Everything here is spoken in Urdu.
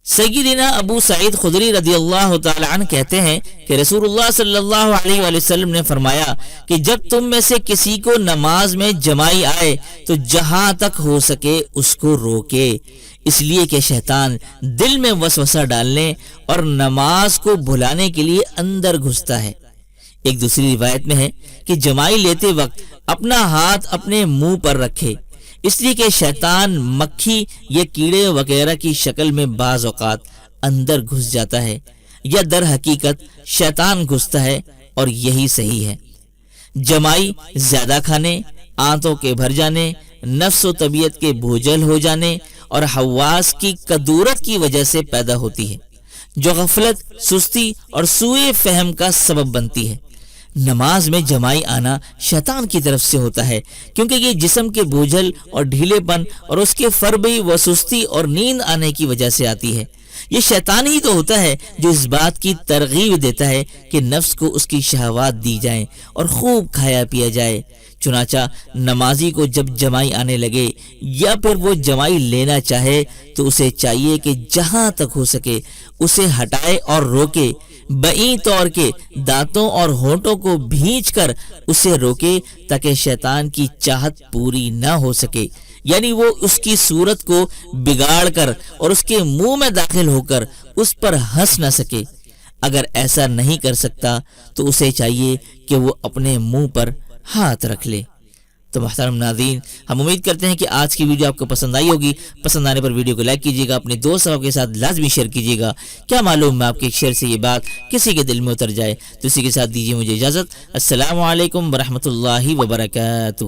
سیدنا ابو سعید خدری رضی اللہ تعالی عنہ کہتے ہیں کہ رسول اللہ صلی اللہ علیہ وآلہ وسلم نے فرمایا کہ جب تم میں سے کسی کو نماز میں جمائی آئے تو جہاں تک ہو سکے اس کو روکے، اس لیے کہ شیطان دل میں وسوسہ ڈالنے اور نماز کو بھلانے کے لیے اندر گھستا ہے۔ ایک دوسری روایت میں ہے کہ جمائی لیتے وقت اپنا ہاتھ اپنے منہ پر رکھے، اس لیے کہ شیطان مکھی یا کیڑے وغیرہ کی شکل میں بعض اوقات اندر گھس جاتا ہے، یا در حقیقت شیطان گھستا ہے، اور یہی صحیح ہے۔ جمائی زیادہ کھانے، آنتوں کے بھر جانے، نفس و طبیعت کے بوجھل ہو جانے اور حواس کی کدورت کی وجہ سے پیدا ہوتی ہے، جو غفلت، سستی اور سوء فہم کا سبب بنتی ہے۔ نماز میں جمائی آنا شیطان کی طرف سے ہوتا ہے، کیونکہ یہ جسم کے بوجھل اور ڈھیلے پن اور اس کے فربی و سستی اور نیند آنے کی وجہ سے آتی ہے۔ یہ شیطان ہی تو ہوتا ہے جو اس بات کی ترغیب دیتا ہے کہ نفس کو اس کی شہوات دی جائیں اور خوب کھایا پیا جائے۔ چنانچہ نمازی کو جب جمائی آنے لگے یا پھر وہ جمائی لینا چاہے تو اسے چاہیے کہ جہاں تک ہو سکے اسے ہٹائے اور روکے، بعید طور کے دانتوں اور ہونٹوں کو بھینچ کر اسے روکے تاکہ شیطان کی چاہت پوری نہ ہو سکے، یعنی وہ اس کی صورت کو بگاڑ کر اور اس کے منہ میں داخل ہو کر اس پر ہنس نہ سکے۔ اگر ایسا نہیں کر سکتا تو اسے چاہیے کہ وہ اپنے منہ پر ہاتھ رکھ لے۔ تو محترم ناظرین، ہم امید کرتے ہیں کہ آج کی ویڈیو آپ کو پسند آئی ہوگی۔ پسند آنے پر ویڈیو کو لائک کیجیے گا، اپنے دوست کے ساتھ لازمی شیئر کیجیے گا۔ کیا معلوم میں آپ کے ایک شیئر سے یہ بات کسی کے دل میں اتر جائے۔ تو اسی کے ساتھ دیجیے مجھے اجازت۔ السلام علیکم ورحمۃ اللہ وبرکاتہ۔